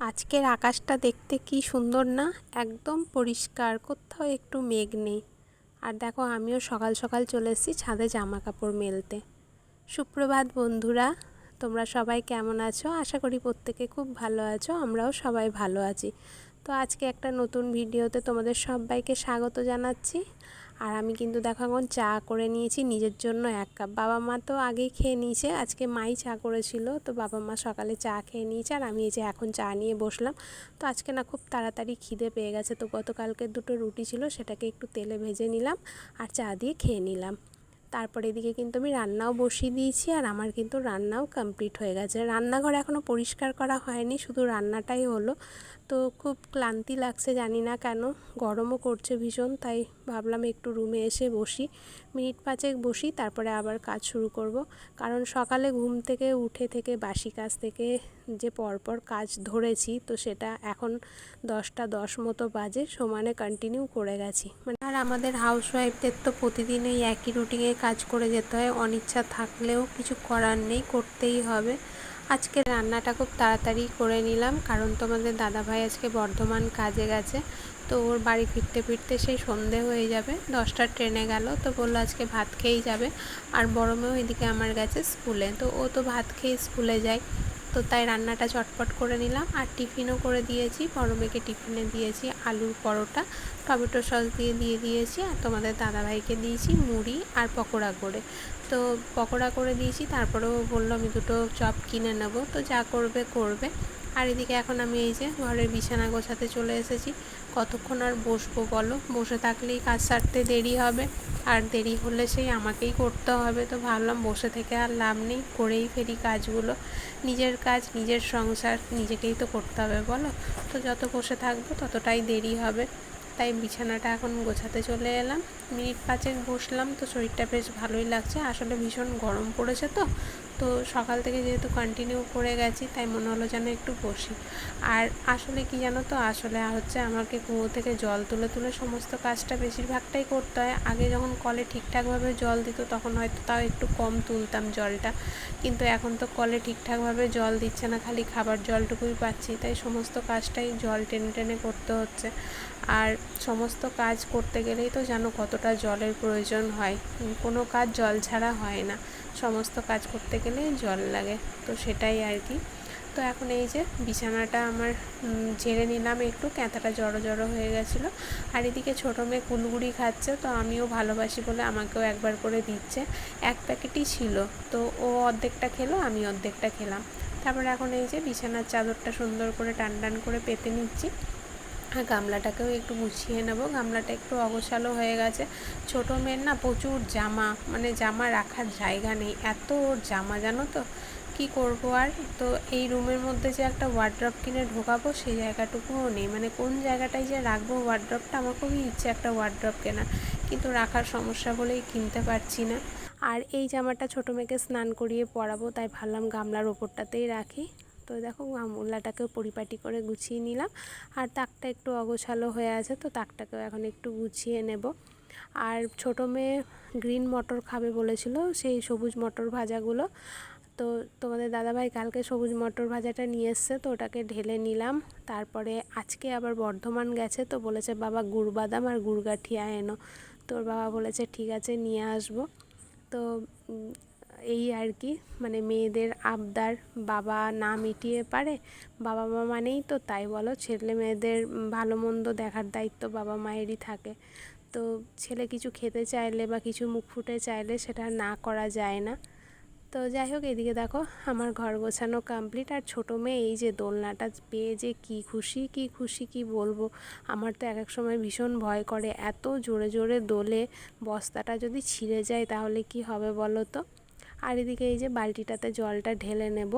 আজকের আকাশটা দেখতে কি সুন্দর না, একদম পরিষ্কার, কোথাও একটু মেঘ নেই। আর দেখো আমিও সকাল সকাল চলে এসেছি ছাদে জামা কাপড় মেলতে। সুপ্রভাত বন্ধুরা, তোমরা সবাই কেমন আছো? আশা করি প্রত্যেকে খুব ভালো আছো, আমরাও সবাই ভালো আছি। তো আজকে একটা নতুন ভিডিওতে তোমাদের সবাইকে স্বাগত জানাচ্ছি। আর আমি কিন্তু দেখো এখন চা করে নিয়েছি নিজের জন্য 1 কাপ। বাবা মা তো আগেই খেয়ে নিয়েছে, আজকে মাই চা করেছিল, তো বাবা মা সকালে চা খেয়ে নিয়েছে আর আমি এই যে এখন চা নিয়ে বসলাম। তো আজকে না খুব তাড়াতাড়ি খিদে পেয়ে গেছে, তো গতকালকে 2টো রুটি ছিল, সেটাকে একটু তেলে ভেজে নিলাম আর চা দিয়ে খেয়ে নিলাম। তারপর এদিকে কিন্তু আমি রান্নাও বসিয়ে দিয়েছি আর আমার কিন্তু রান্নাও কমপ্লিট হয়ে গেছে। রান্নাঘর এখনও পরিষ্কার করা হয়নি, শুধু রান্নাটাই হলো। তো খুব ক্লান্তি লাগছে, জানি না কেন, গরমও করছে ভীষণ, তাই ভাবলাম একটু রুমে এসে বসি, মিনিট 5 বসি, তারপরে আবার কাজ শুরু করব। কারণ সকালে ঘুম থেকে উঠে থেকে বাসি কাজ থেকে যে পরপর কাজ ধরেছি, তো সেটা এখন 10টা 10 মতো বাজে, সমানে কন্টিনিউ করে গেছি। আর আমাদের হাউসওয়াইফদের তো প্রতিদিন এই একই রুটিনে কাজ করে যেতে হয়, অনিচ্ছা থাকলেও কিছু করার নেই, করতেই হবে। আজকে রান্নাটা খুব তাড়াতাড়ি করে নিলাম, কারণ তোমাদের দাদাভাই আজকে বর্ধমান কাজে গেছে, তো ওর বাড়ি ফিরতে ফিরতে সেই সন্ধে হয়ে যাবে। 10টার ট্রেনে গেল, তো বললো আজকে ভাত খেয়েই যাবে। আর বড় মেয়েও এদিকে আমার গেছে স্কুলে, তো ও তো ভাত খেয়ে স্কুলে যায়, তো তাই রান্নাটা চটপট করে নিলাম। আর টিফিনও করে দিয়েছি, বড় মেয়েকে টিফিনে দিয়েছি আলুর পরোটা, টমেটো সস দিয়ে দিয়েছি, আর তোমাদের দাদাভাইকে দিয়েছি মুড়ি আর পকোড়া করে। তো পকোড়া করে দিয়েছি, তারপরেও বললো আমি 2টো চপ কিনে নেব, তো যা করবে করবে। আর এদিকে এখন আমি এই যে ঘরের বিছানা গোছাতে চলে এসেছি। কতক্ষণ আর বসবো বলো, বসে থাকলেই কাজ সারতে দেরি হবে, আর দেরি হলে সেই আমাকেই করতে হবে। তো ভাবলাম বসে থেকে আর লাভ নেই, করেই ফেলি কাজগুলো। নিজের কাজ নিজের সংসার নিজেকেই তো করতে হবে বলো, তো যত বসে থাকবো ততটাই দেরি হবে। তাই বিছানাটা এখন গোছাতে চলে এলাম। মিনিট 5 বসলাম, তো শরীরটা বেশ ভালোই লাগছে, আসলে ভীষণ গরম পড়েছে, তো সকাল থেকে যেহেতু কন্টিনিউ করে গেছি, তাই মনে হলো যেন একটু বসি। আর আসলে কি জানো তো, আসলে হচ্ছে আমাকে কুয়ো থেকে জল তুলে তুলে সমস্ত কাজটা বেশিরভাগটাই করতে হয়। আগে যখন কলে ঠিকঠাকভাবে জল দিত তখন হয়তো তাও একটু কম তুলতাম জলটা, কিন্তু এখন তো কলে ঠিকঠাকভাবে জল দিচ্ছে না, খালি খাবার জলটুকুই পাচ্ছি, তাই সমস্ত কাজটাই জল টেনে টেনে করতে হচ্ছে। আর সমস্ত কাজ করতে গেলেই তো জানো কতটা জলের প্রয়োজন হয়, কোনো কাজ জল ছাড়া হয় না, সমস্ত কাজ করতে গেলে জল লাগে, তো সেটাই আর কি। তো এখন এই যে বিছানাটা আমার ঝেড়ে নিলাম, একটু ক্যাঁথাটা জড়ো জড়ো হয়ে গেছিলো। আর এদিকে ছোটো মেয়ে কুলগুড়ি খাচ্ছে, তো আমিও ভালোবাসি বলে আমাকেও একবার করে দিচ্ছে। 1 প্যাকেটই ছিল, তো ও অর্ধেকটা খেলো, আমি অর্ধেকটা খেলাম। তারপরে এখন এই যে বিছানার চাদরটা সুন্দর করে টান টান করে পেতে নিচ্ছি। আর গামলাটাকেও একটু গুছিয়ে নেব, গামলাটা একটু অগোছালো হয়ে গেছে। ছোটো মেয়ের না প্রচুর জামা, মানে জামা রাখার জায়গা নেই, এত ওর জামা জানো তো, কি করব আর। তো এই রুমের মধ্যে যে একটা ওয়ার্ড্রপ কিনে ঢোকাবো সেই জায়গাটুকুও নেই, মানে কোন জায়গাটায় যে রাখবো ওয়ার্ড্রপটা, আমার খুবই ইচ্ছে একটা ওয়ার্ড্রপ কেনা, কিন্তু রাখার সমস্যা বলেই কিনতে পারছি না। আর এই জামাটা ছোটো মেয়েকে স্নান করিয়ে পরাবো, তাই ভাবলাম গামলার ওপরটাতেই রাখি। তো দেখো গামলাটাকেও পরিপাটি করে গুছিয়ে নিলাম। আর তাকটা একটু অগোছালো হয়ে আছে, তো তাকটাকেও এখন একটু গুছিয়ে নেব। আর ছোটো মেয়ে গ্রিন মটর খাবে বলেছিল, সেই সবুজ মটর ভাজাগুলো, তো তোমাদের দাদাভাই কালকে সবুজ মটর ভাজাটা নিয়ে এসছে, তো ওটাকে ঢেলে নিলাম। তারপরে আজকে আবার বর্ধমান গেছে, তো বলেছে বাবা গুড় বাদাম আর গুড় গাঠিয়া এনো, তোর বাবা বলেছে ঠিক আছে নিয়ে আসবো। তো এই আর কি, মানে মেয়েদের আবদার বাবা না মিটিয়ে পারে, বাবা মা মানেই তো তাই বলো, ছেলে মেয়েদের ভালো মন্দ দেখার দায়িত্ব বাবা মায়েরই থাকে। তো ছেলে কিছু খেতে চাইলে বা কিছু মুখ ফুটে চাইলে সেটা না করা যায় না। তো যাই হোক, এদিকে দেখো আমার ঘর গোছানো কমপ্লিট। আর ছোটো মেয়ে এই যে দোলনাটা পেয়ে যে কি খুশি কি খুশি কি বলবো। আমার তো এক এক সময় ভীষণ ভয় করে, এত জোরে জোরে দোলে, বস্তাটা যদি ছিঁড়ে যায় তাহলে কি হবে বলো তো। আর এদিকে এই যে বালতিটাতে জলটা ঢেলে নেব,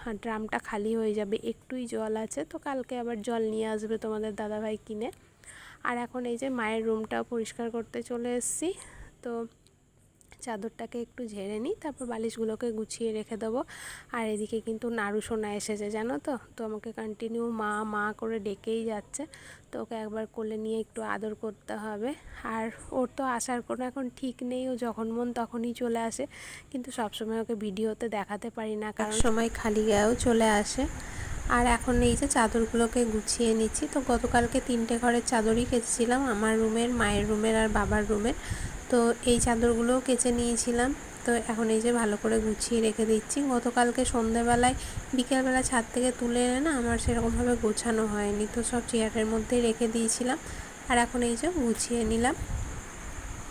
আর ড্রামটা খালি হয়ে যাবে, একটুই জল আছে, তো কালকে আবার জল নিয়ে আসবে তোমাদের দাদাভাই কিনে। আর এখন এই যে মায়ের রুমটাও পরিষ্কার করতে চলে এসেছি। তো চাদরটাকে একটু ঝেড়ে নিই, তারপর বালিশগুলোকে গুছিয়ে রেখে দেবো। আর এদিকে কিন্তু নাড়ু সোনা এসেছে জানো তো, তো আমাকে কন্টিনিউ মা মা করে ডেকেই যাচ্ছে, তো ওকে একবার কোলে নিয়ে একটু আদর করতে হবে। আর ওর তো আসার কোনো এখন ঠিক নেই, ও যখন মন তখনই চলে আসে, কিন্তু সবসময় ওকে ভিডিওতে দেখাতে পারি না, কারণ সময় খালি গায়েও চলে আসে। আর এখন এই যে চাদরগুলোকে গুছিয়ে নিচ্ছি। তো গতকালকে 3টে ঘরের চাদরই কেচেছিলাম, আমার রুমের, মায়ের রুমের আর বাবার রুমের। তো এই চাদরগুলোও কেচে নিয়েছিলাম। তো এখন এই যে ভালো করে গুছিয়ে রেখে দিচ্ছি। গতকালকে সন্ধ্যেবেলায় বিকেলবেলা ছাদ থেকে তুলে এনে না আমার সেরকমভাবে গোছানো হয়নি, তো সব চেয়ারের মধ্যেই রেখে দিয়েছিলাম। আর এখন এই যে গুছিয়ে নিলাম।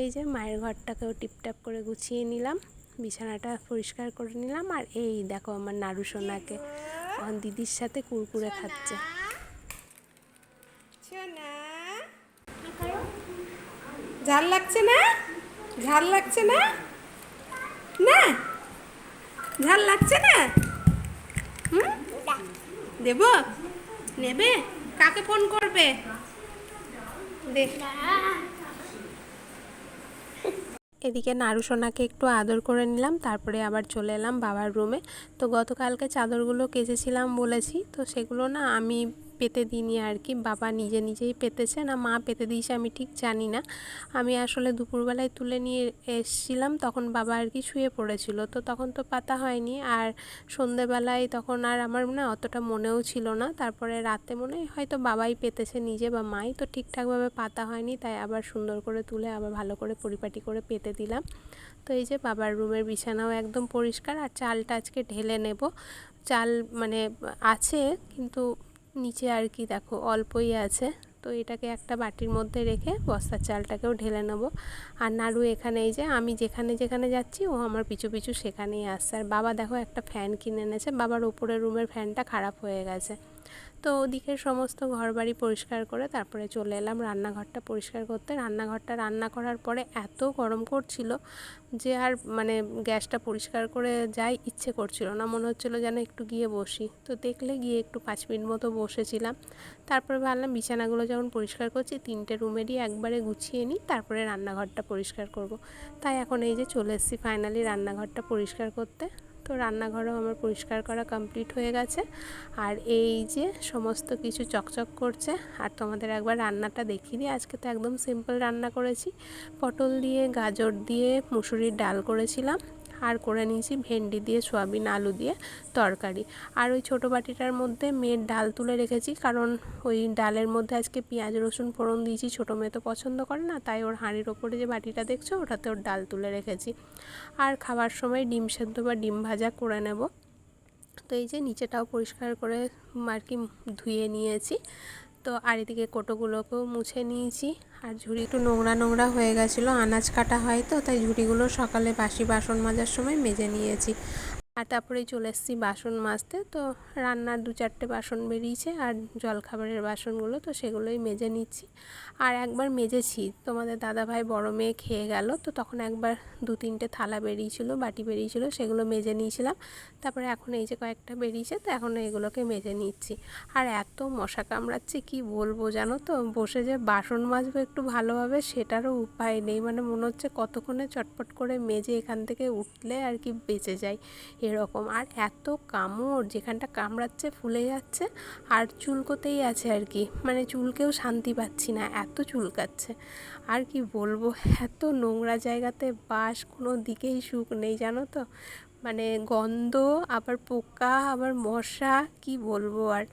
এই যে মায়ের ঘরটাকেও টিপটাপ করে গুছিয়ে নিলাম, বিছানাটা পরিষ্কার করে নিলাম। আর এই দেখো আমার নাড়ু সোনাকে এখন দিদির সাথে কুরকুরে খাচ্ছে। ঝাল লাগছে না? ঝাল লাগছে না? না ঝাল লাগছে না? দেব? নেবে? কাকে ফোন করবে? দেখ। এদিকে নাড়ু সোনাকে একটু আদর করে নিলাম, তারপরে আবার চলে এলাম বাবার রুমে। তো গতকালকে চাদরগুলো কেচেছিলাম বলেছি, তো সেগুলো না আমি পেতে দিইনি আর কি, বাবা নিজে নিজেই পেতেছে, না মা পেতে দিয়েছে আমি ঠিক জানি না। আমি আসলে দুপুরবেলায় তুলে নিয়ে এসেছিলাম, তখন বাবা আর কি শুয়ে পড়েছিল, তো তখন তো পাতা হয়নি। আর সন্ধেবেলায় তখন আর আমার না অতটা মনেও ছিল না, তারপরে রাতে মনে হয়তো বাবাই পেতেছে নিজে বা মাই, তো ঠিকঠাকভাবে পাতা হয়নি, তাই আবার সুন্দর করে তুলে আবার ভালো করে পরিপাটি করে পেতে দিলাম। তো এই যে বাবার রুমের বিছানাও একদম পরিষ্কার। আর চালটা আজকে ঢেলে নেব। চাল মানে আছে কিন্তু নিচে আর কি দেখো অল্পই আছে, তো এটাকে একটা বাটির মধ্যে রেখে বস্তার চালটাকেও ঢেলে নেব। আর নাড়ু এখানে এই যে আমি যেখানে যেখানে যাচ্ছি ও আমার পিছু পিছু সেখানেই আসছে। আর বাবা দেখো একটা ফ্যান কিনে এনেছে, বাবার উপরের রুমের ফ্যানটা খারাপ হয়ে গেছে। তো ওদিকে সমস্ত ঘরবাড়ি পরিষ্কার করে তারপরে চলে এলাম রান্নাঘরটা পরিষ্কার করতে। রান্নাঘরটা রান্না করার পরে এত গরম করছিল যে আর মানে গ্যাসটা পরিষ্কার করে যাই ইচ্ছে করছিল না, মনে হচ্ছিলো যেন একটু গিয়ে বসি। তো দেখলে গিয়ে একটু 5 মিনিট মতো বসেছিলাম। তারপরে ভাবলাম বিছানাগুলো যখন পরিষ্কার করছি 3টে রুমেরই একবারে গুছিয়ে নিই, তারপরে রান্নাঘরটা পরিষ্কার করব। তাই এখন এই যে চলে এসেছি ফাইনালি রান্নাঘরটা পরিষ্কার করতে। তো রান্নাঘরও আমার পরিষ্কার করা কমপ্লিট হয়ে গেছে। আর এই যে সমস্ত কিছু চকচক করছে। আর তোমাদের একবার রান্নাটা দেখিয়ে দিই। আজকে তো একদম সিম্পল রান্না করেছি, পটল দিয়ে, গাজর দিয়ে মুসুরির ডাল করেছিলাম, আর করে নিয়েছি ভেন্ডি দিয়ে সয়াবিন আলু দিয়ে তরকারি। আর ওই ছোটো বাটিটার মধ্যে মেয়ের ডাল তুলে রেখেছি, কারণ ওই ডালের মধ্যে আজকে পেঁয়াজ রসুন ফোড়ন দিয়েছি, ছোটো মেয়ে তো পছন্দ করে না, তাই ওর হাঁড়ির ওপরে যে বাটিটা দেখছো ওটাতে ওর ডাল তুলে রেখেছি। আর খাবার সময় ডিম সেদ্ধ বা ডিম ভাজা করে নেব। তো এই যে নিচেটাও পরিষ্কার করে আর কি ধুয়ে নিয়েছি। তো আর এদিকে কোটোগুলোকেও মুছে নিয়েছি। আর ঝুড়ি একটু নোংরা নোংরা হয়ে গেছিলো, আনাজ কাটা হয় তো, তাই ঝুড়িগুলো সকালে বাসি বাসন মাজার সময় মেজে নিয়েছি। আর তারপরেই চলে এসেছি বাসন মাজতে। তো রান্নার 2-4টে বাসন বেরিয়েছে আর জলখাবারের বাসনগুলো, তো সেগুলোই মেজে নিচ্ছি। আর একবার মেজেছি, তোমাদের দাদাভাই বড় মেয়ে খেয়ে গেল, তো তখন একবার 2-3টে থালা বেরিয়েছিল, বাটি বেরিয়েছিল, সেগুলো মেজে নিয়েছিলাম। তারপরে এখন এই যে কয়েকটা বেরিয়েছে, তো এখন এগুলোকে মেজে নিচ্ছি। আর এত মশা কামড়াচ্ছে কি বলবো জানো তো, বসে যে বাসন মাজবো একটু ভালোভাবে সেটারও উপায় নেই, মানে মনে হচ্ছে কতক্ষণে চটপট করে মেজে এখান থেকে উঠলে আর কি বেঁচে যায় এরকম। আর এত কামড়, যেখানটা কামড়াচ্ছে ফুলে যাচ্ছে আর চুলকোতেই আছে আর কি, মানে চুলকেও শান্তি পাচ্ছি না, এত চুলকাচ্ছে। আর কি বলবো, এত নোংরা জায়গাতে বাস, কোনো দিকেই সুখ নেই জানো তো, মানে গন্ধ, আবার পোকা, আবার মশা, কি বলবো আর।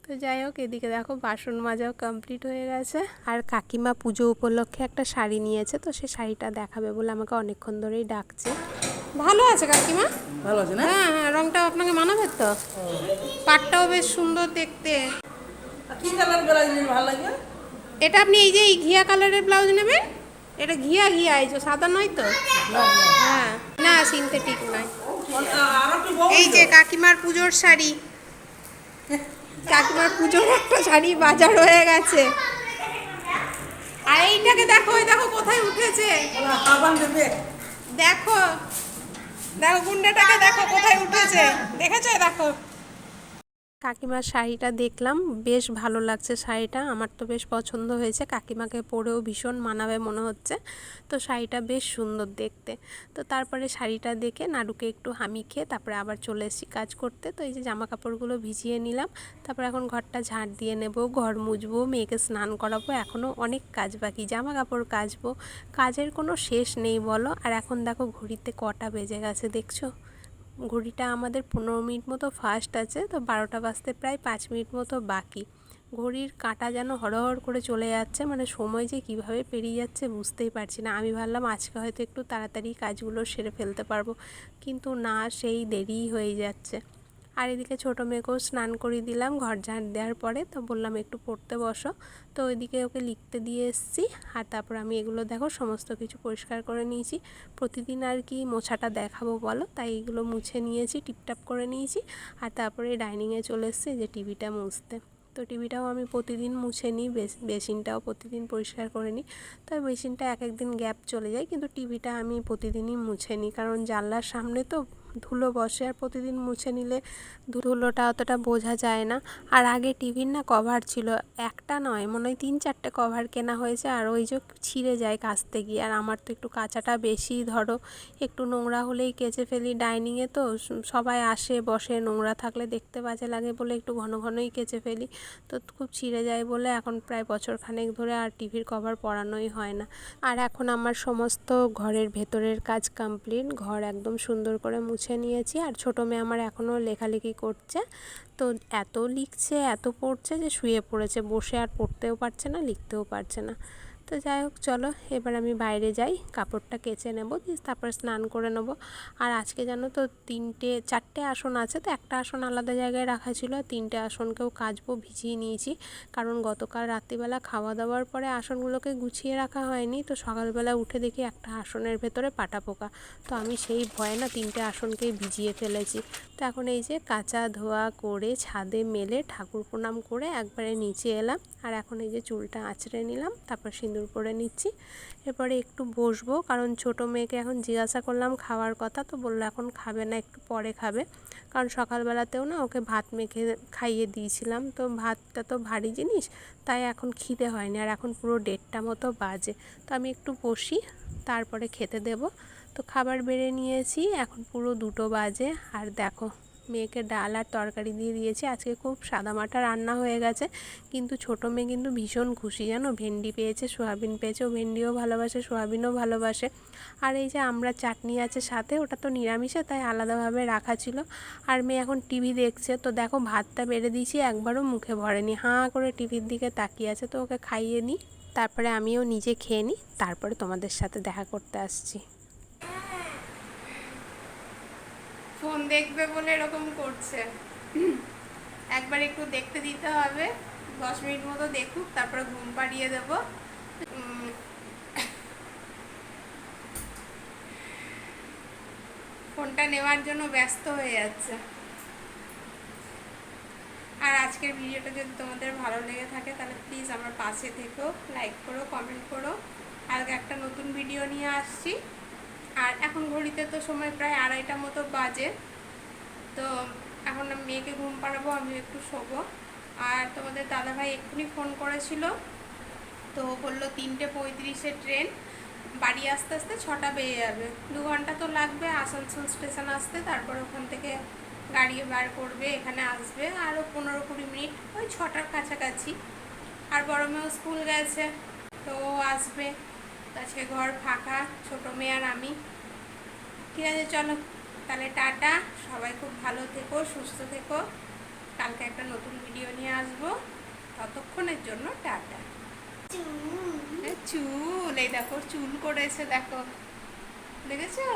তো যাই হোক, এদিকে দেখো বাসন মাজাও কমপ্লিট হয়ে গেছে। আর কাকিমা পুজো উপলক্ষে একটা শাড়ি নিয়েছে, তো সে শাড়িটা দেখাবে বলে আমাকে অনেকক্ষণ ধরেই ডাকছে। ভালো আছে কাকিমা? ভালো আছে না? হ্যাঁ হ্যাঁ, রংটা আপনাকে মানাবে তো, পাটটাও বেশ সুন্দর দেখতে। কি কালার ব্লাউজ নিলে ভালো লাগবে? এটা আপনি এই যে এই ঘিয়া কালারের ব্লাউজ নেবেন, এটা ঘিয়া ঘিয়া, এই যে সাদা নয় তো। হ্যাঁ না, সিনথেটিক নয়। আর একটু বউ এই যে কাকিমার পুজোর শাড়ি, কাকিমার পুজোর একটা শাড়ি বাজার হয়ে গেছে। আর এইটাকে দেখো, ওই দেখো কোথায় উঠেছে, সাবান দেবে। দেখো দেখো গুন্ডাটাকে দেখো কোথায় উঠেছে, দেখেছো? দেখো কাকিমার শাড়িটা দেখলাম, বেশ ভালো লাগছে শাড়িটা, আমার তো বেশ পছন্দ হয়েছে, কাকিমাকে পরেও ভীষণ মানাবে মনে হচ্ছে। তো শাড়িটা বেশ সুন্দর দেখতে। তো তারপরে শাড়িটা দেখে নাড়ুকে একটু হামি খেয়ে তারপরে আবার চলে এসেছি কাজ করতে। তো এই যে জামা কাপড়গুলো ভিজিয়ে নিলাম, তারপর এখন ঘরটা ঝাঁট দিয়ে নেব, ঘর মুছবো, মেয়েকে স্নান করাবো, এখনও অনেক কাজ বাকি, জামা কাপড় কাচবো, কাজের কোনো শেষ নেই বলো। আর এখন দেখো ঘড়িতে কটা বেজে গেছে দেখছো, ঘড়িটা আমাদের 15 মিনিট মতো ফাস্ট আছে, তো 12টা বাজতে প্রায় 5 মিনিট মতো বাকি। ঘড়ির কাঁটা যেন হড়হড় করে চলে যাচ্ছে, মানে সময় যে কিভাবে পেরিয়ে যাচ্ছে বুঝতেই পারছি না। আমি ভাবলাম আজকে হয়তো একটু তাড়াতাড়ি কাজগুলো সেরে ফেলতে পারবো, কিন্তু না, সেই দেরিই হয়ে যাচ্ছে। আর এদিকে ছোটো মেয়েকেও স্নান করিয়ে দিলাম ঘর ঝাড় দেওয়ার পরে, তো বললাম একটু পড়তে বসো। তো ওইদিকে ওকে লিখতে দিয়ে এসেছি, আর তারপর আমি এগুলো দেখো সমস্ত কিছু পরিষ্কার করে নিয়েছি। প্রতিদিন আর কি মোছাটা দেখাবো বলো, তাই এগুলো মুছে নিয়েছি, টিপটাপ করে নিয়েছি। আর তারপরে ডাইনিংয়ে চলে এসেছি যে টিভিটা মুছতে। তো টিভিটাও আমি প্রতিদিন মুছে নিই, বেসিনটাও প্রতিদিন পরিষ্কার করে নিই। তো বেসিনটা এক একদিন গ্যাপ চলে যায়, কিন্তু টিভিটা আমি প্রতিদিনই মুছে নিই, কারণ জানলার সামনে তো ধুলো বসে, আর প্রতিদিন মুছে নিলে ধুলোটা অতটা বোঝা যায় না। আর আগে টিভির না কভার ছিল, একটা নয় মনে হয় 3-4টে কভার কেনা হয়েছে, আর ওই যে ছিঁড়ে যায় কাচতে গিয়ে। আর আমার তো একটু কাচাটা বেশি, ধরো একটু নোংরা হলেই কেচে ফেলি। ডাইনিংয়ে তো সবাই আসে বসে, নোংরা থাকলে দেখতে বাজে লাগে বলে একটু ঘন ঘনই কেচে ফেলি। তো খুব ছিঁড়ে যায় বলে এখন প্রায় বছরখানেক ধরে আর টিভির কভার পরানোই হয় না। আর এখন আমার সমস্ত ঘরের ভেতরের কাজ কমপ্লিট, ঘর একদম সুন্দর করে মুছে নিয়েছি। আর ছোটো মেয়ে আমার এখনও লেখালেখি করছে, তো এত লিখছে এত পড়ছে যে শুয়ে পড়েছে, বসে আর পড়তেও পারছে না লিখতেও পারছে না। তো যাই হোক, চলো এবার আমি বাইরে যাই, কাপড়টা কেচে নেবো, তারপর স্নান করে নেবো। আর আজকে জানো তো 4টে আসন আছে, তো একটা আসন আলাদা জায়গায় রাখা ছিল, আর 3টে আসনকেও কাচবো, ভিজিয়ে নিয়েছি। কারণ গতকাল রাত্রিবেলা খাওয়া দাওয়ার পরে আসনগুলোকে গুছিয়ে রাখা হয়নি, তো সকালবেলা উঠে দেখি একটা আসনের ভেতরে পাটা পোকা। তো আমি সেই ভয়ে না 3টে আসনকেই ভিজিয়ে ফেলেছি। তো এখন এই যে কাচা ধোয়া করে ছাদে মেলে ঠাকুর প্রণাম করে একবারে নিচে এলাম। আর এখন এই যে চুলটা আঁচড়ে নিলাম, তারপর সিঁদুর পরে নিচ্ছি। এরপরে একটু বসবো, কারণ ছোটো মেয়েকে এখন জিজ্ঞাসা করলাম খাওয়ার কথা, তো বললো এখন খাবে না, একটু পরে খাবে। কারণ সকালবেলাতেও না ওকে ভাত মেখে খাইয়ে দিয়েছিলাম, তো ভাতটা তো ভারী জিনিস, তাই এখন খিদে হয়নি। আর এখন পুরো 1:30টা মতো বাজে, তো আমি একটু বসি, তারপরে খেতে দেব। তো খাবার বেড়ে নিয়েছি, এখন পুরো 2টো বাজে। আর দেখো মেয়েকে ডাল আর তরকারি দিয়ে দিয়েছি। আজকে খুব সাদামাটা রান্না হয়ে গেছে, কিন্তু ছোটো মেয়ে কিন্তু ভীষণ খুশি জানো, ভেন্ডি পেয়েছে, সোয়াবিন পেয়েছে, ও ভেন্ডিও ভালোবাসে, সোয়াবিনও ভালোবাসে। আর এই যে আমরা চাটনি আছে সাথে, ওটা তো নিরামিষে, তাই আলাদাভাবে রাখা ছিল। আর মেয়ে এখন টিভি দেখছে, তো দেখো ভাতটা বেড়ে দিয়েছি, একবারও মুখে ভরেনি, হাঁ করে টিভির দিকে তাকিয়ে আছে। তো ওকে খাইয়ে নিই, তারপরে আমিও নিজে খেয়ে নিই, তারপরে তোমাদের সাথে দেখা করতে আসছি। ফোন দেখবে বলে এরকম করছে, একবার একটু দেখতে দিতে হবে, 10 মিনিট মতো দেখুক, তারপরে ঘুম পাড়িয়ে দেবো। ফোনটা নেওয়ার জন্য ব্যস্ত হয়ে যাচ্ছে। আর আজকের ভিডিওটা যদি তোমাদের ভালো লেগে থাকে তাহলে প্লিজ আমার পাশে থেকো, লাইক করো, কমেন্ট করো। আর একটা নতুন ভিডিও নিয়ে আসছি। আর এখন ঘড়িতে তো সময় প্রায় 2:30টা মতো বাজে, তো এখন আমি মেয়েকে ঘুম পাড়াবো, আমি একটু শোবো। আর তোমাদের দাদাভাই এক্ষুনি ফোন করেছিল, তো বললো 3:35-এ ট্রেন, বাড়ি আসতে আসতে 6টা বেজে যাবে, 2 ঘন্টা তো লাগবে আসানসোল স্টেশন আসতে। তারপর ওখান থেকে গাড়ি বার করবে, এখানে আসবে আরও 15-20 মিনিট, ওই 6টার কাছাকাছি। আর বড় মেয়েও স্কুল গেছে, তো আসবে। আজকে ঘর ফাঁকা, ছোটো মেয়ে আর আমি। ঠিক আছে, চলো তাহলে টাটা, সবাই খুব ভালো থেকো, সুস্থ থেকো। কালকে একটা নতুন ভিডিও নিয়ে আসবো, ততক্ষণের জন্য টাটা। চুল, এই দেখো চুল করেছে, দেখো দেখেছো।